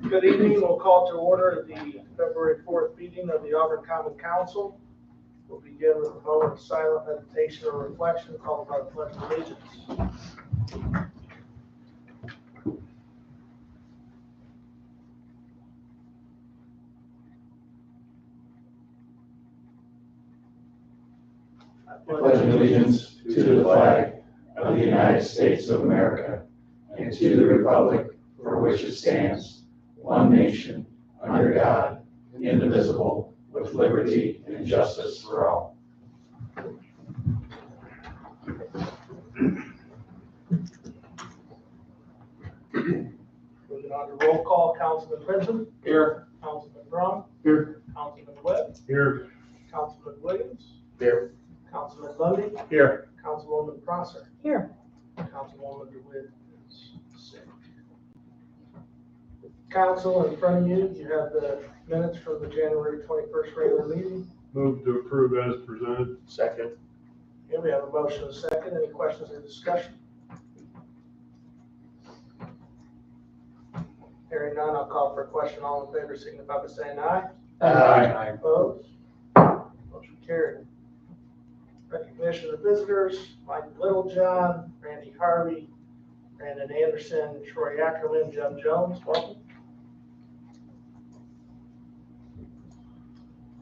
Good evening. We'll call to order the February 4th meeting of the Auburn Common Council. We'll begin with a moment of silent meditation or reflection, followed by the pledge of allegiance. I pledge allegiance to the flag of the United States of America and to the republic for which it stands, one nation, under God, indivisible, with liberty and justice for all. Moving on to roll call, Councilman Benson. Here. Councilman Braun. Here. Councilman Webb. Here. Councilman Williams. Here. Councilman Lundy. Here. Councilwoman Prosser. Here. Councilwoman DeWitt is sick. Council, in front of you, you have the minutes from the January 21st regular meeting. Move to approve as presented. Second. Okay, we have a motion and a second. Any questions or discussion? Hearing none, I'll call for a question. All in favor signify by saying aye. Aye. Opposed? Motion carried. Recognition of visitors, Mike Littlejohn, Randy Harvey, Brandon Anderson, Troy Ackerman, Jeb Jones. Welcome.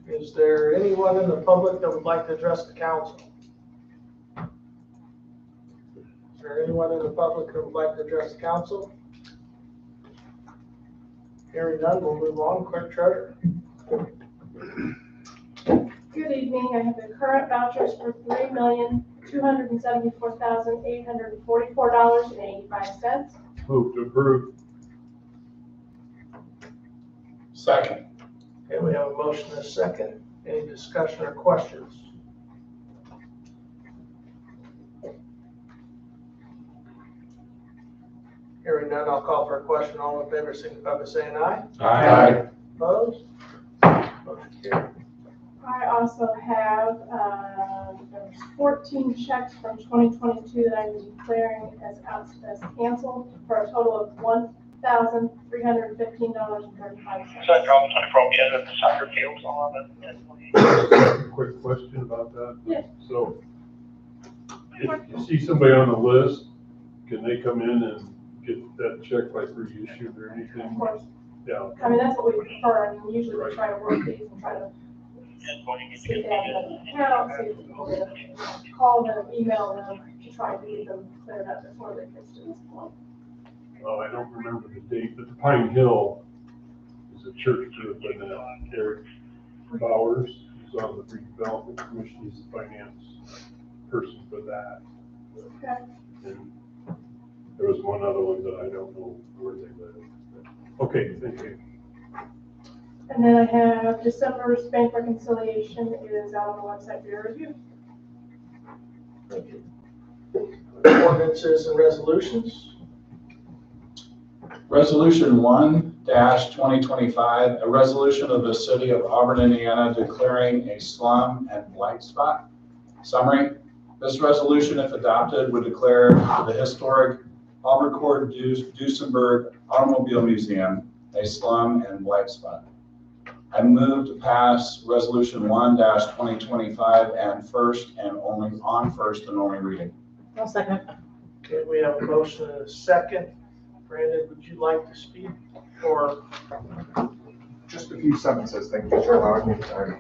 Is there anyone in the public that would like to address the council? Is there anyone in the public that would like to address the council? Hearing none, we'll move on. Clerk Treasurer. Good evening. I have the current vouchers for $3,274,844.85. Move to approve. Second. Okay, we have a motion and a second. Any discussion or questions? Hearing none, I'll call for a question. All in favor signify by saying aye. Aye. Opposed? Motion carried. I also have, there's 14 checks from 2022 that I'm declaring as canceled for a total of $1,315.35. The soccer fields on it. Quick question about that. Yes. So if you see somebody on the list, can they come in and get that check like reissued or anything? Of course. Yeah. I mean, that's what we prefer. I mean, usually we try to work these and try to see if they have an account, see if people call them, email them to try to get them cleared up before they get to this point. Well, I don't remember the date, but the Pine Hill is a church group, and Eric Bowers is on the redevelopment commission. He's the finance person for that. Okay. And there was one other one that I don't know where they live. Okay, thank you. And then I have December's bank reconciliation is out on the website for your review. Thank you. Ordinances and resolutions. Resolution 1-2025, a resolution of the city of Auburn, Indiana, declaring a slum and blight spot. Summary: this resolution, if adopted, would declare the historic Auburn Court Duesenberg Automobile Museum a slum and blight spot. I move to pass resolution 1-2025 and first and only reading. I'll second. Okay, we have a motion and a second. Brandon, would you like to speak or? Just a few sentences. Thank you for allowing me time.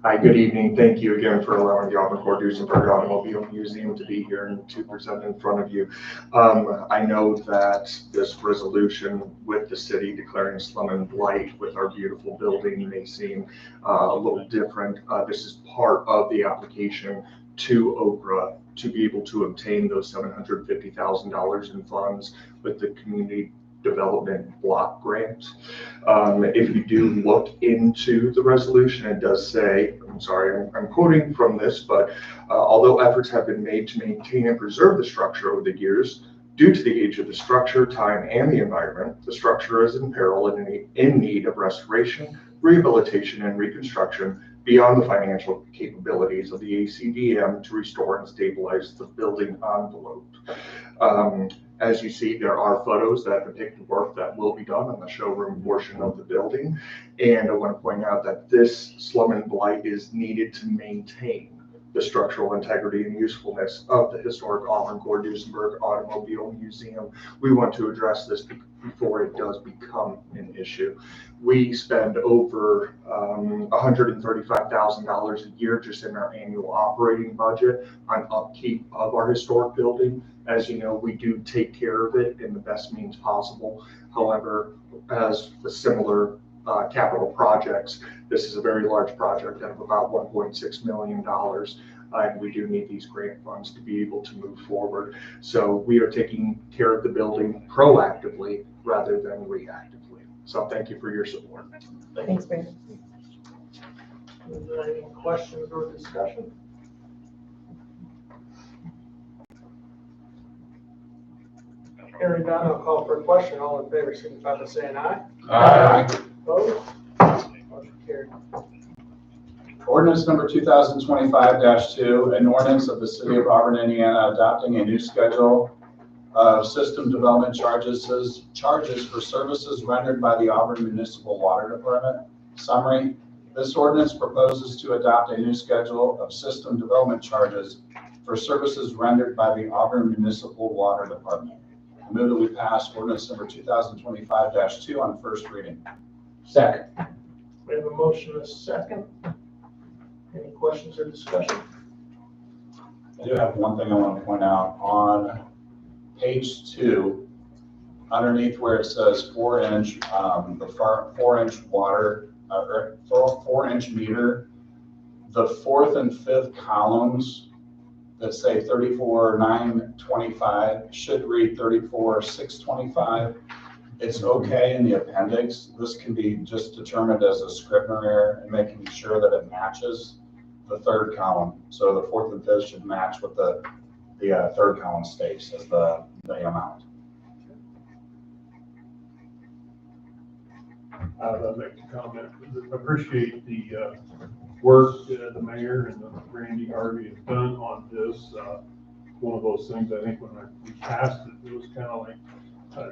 Hi, good evening. Thank you again for allowing the Auburn Court Duesenberg Automobile Museum to be here and to present in front of you. I know that this resolution with the city declaring slum and blight with our beautiful building may seem a little different. This is part of the application to OKRA to be able to obtain those $750,000 in funds with the community development block grant. If you do look into the resolution, it does say, I'm quoting from this, but although efforts have been made to maintain and preserve the structure over the years, due to the age of the structure, time, and the environment, the structure is in peril and in need of restoration, rehabilitation, and reconstruction beyond the financial capabilities of the ACDM to restore and stabilize the building envelope. As you see, there are photos that depict the work that will be done on the showroom portion of the building. And I want to point out that this slum and blight is needed to maintain the structural integrity and usefulness of the historic Auburn Gore-Duesenberg Automobile Museum. We want to address this before it does become an issue. We spend over $135,000 a year just in our annual operating budget on upkeep of our historic building. As you know, we do take care of it in the best means possible. However, as the similar capital projects, this is a very large project of about $1.6 million. And we do need these grant funds to be able to move forward. So we are taking care of the building proactively rather than reactively. So thank you for your support. Thanks, Mayor. Is there any questions or discussion? Hearing none, I'll call for a question. All in favor, signify by saying aye. Aye. Opposed? Motion carried. Ordinance number 2025-2, an ordinance of the City of Auburn, Indiana, adopting a new schedule of system development charges for services rendered by the Auburn Municipal Water Department. Summary: this ordinance proposes to adopt a new schedule of system development charges for services rendered by the Auburn Municipal Water Department. I move that we pass ordinance number 2025-2 on first reading. Second. We have a motion and a second. Any questions or discussion? I do have one thing I want to point out. On page 2, underneath where it says 4-inch, the 4-inch water, 4-inch meter, the 4th and 5th columns that say 34,925 should read 34,625. It's okay in the appendix. This can be just determined as a Scrivener error and making sure that it matches the 3rd column. So the 4th and 5th should match what the 3rd column states as the amount. I'd like to comment. Appreciate the work the mayor and Randy Harvey have done on this. One of those things, I think when we passed it, it was kind of like,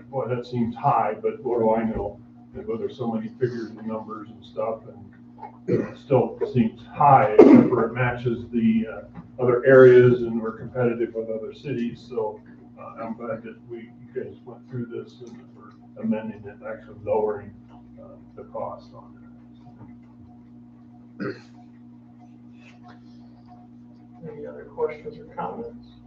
boy, that seems high, but what do I know? But there's so many figures and numbers and stuff, and it still seems high, except for it matches the other areas, and we're competitive with other cities. So I'm glad that you guys went through this and we're amending it, actually lowering the cost on it. Any other questions or comments?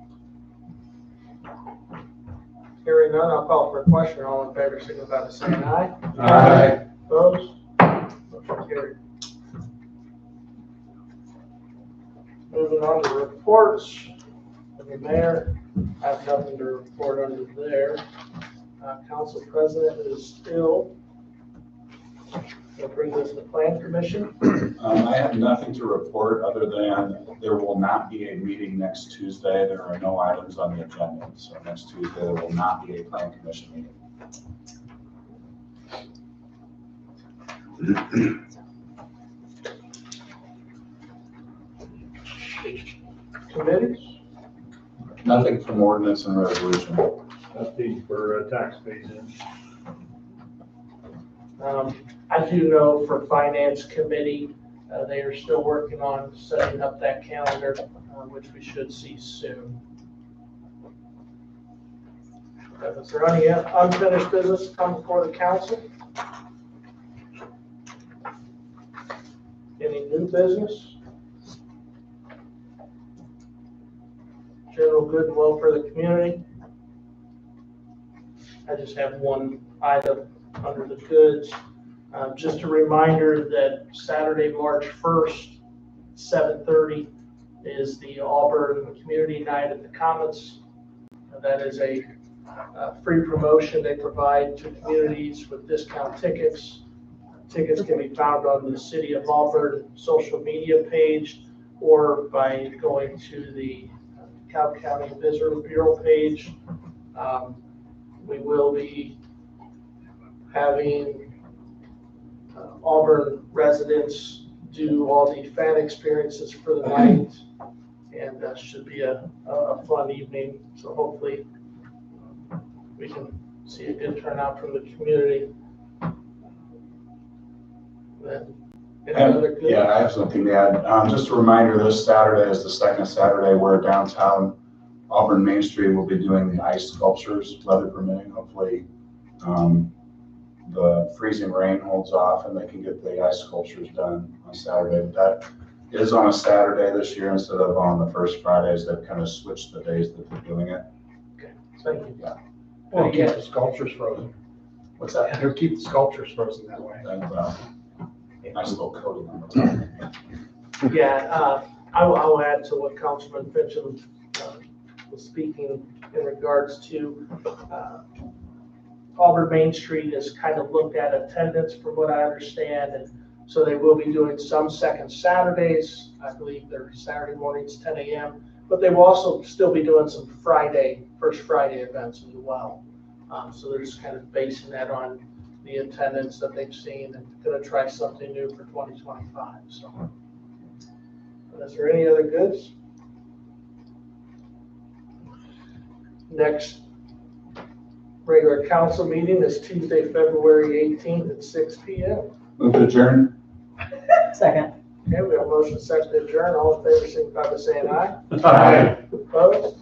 Hearing none, I'll call for a question. All in favor, signify by saying aye. Aye. Opposed? Motion carried. Moving on to reports. The mayor, I have nothing to report under there. Council president is ill. That brings us to the plan commission. I have nothing to report other than there will not be a meeting next Tuesday. There are no items on the agenda. So next Tuesday, there will not be a plan commission meeting. Committees? Nothing from ordinance and resolution. Nothing for tax base in. I do know for finance committee, they are still working on setting up that calendar, which we should see soon. Is there any unfinished business come before the council? Any new business? General good and welfare of the community? I just have one item under the goods. Just a reminder that Saturday, March 1st, 7:30 is the Auburn Community Night at the Commons. That is a free promotion they provide to communities with discount tickets. Tickets can be found on the City of Auburn social media page or by going to the Cobb County Visitor Bureau page. We will be having Auburn residents do all the fan experiences for the night, and that should be a fun evening. So hopefully we can see a good turnout from the community. Then Any other good? Yeah, I have something to add. Just a reminder, this Saturday is the second Saturday where downtown Auburn Main Street will be doing the ice sculptures, weather permitting. Hopefully, the freezing rain holds off and they can get the ice sculptures done on Saturday. But that is on a Saturday this year instead of on the first Fridays. They've kind of switched the days that they're doing it. Thank you. Yeah. Well, keep the sculptures frozen. What's that? They'll keep the sculptures frozen that way. And, nice little coating on the top. Yeah, I'll add to what Councilman Fincham was speaking in regards to Auburn Main Street has kind of looked at attendance from what I understand, and so they will be doing some second Saturdays. I believe they're Saturday mornings, 10 a.m., but they will also still be doing some first Friday events as well. So they're just kind of basing that on the attendance that they've seen and gonna try something new for 2025, so. Is there any other goods? Next regular council meeting is Tuesday, February 18th at 6 p.m. Move to adjourn. Second. Okay, we have a motion second to adjourn. All in favor, signify by saying aye. Aye. Opposed?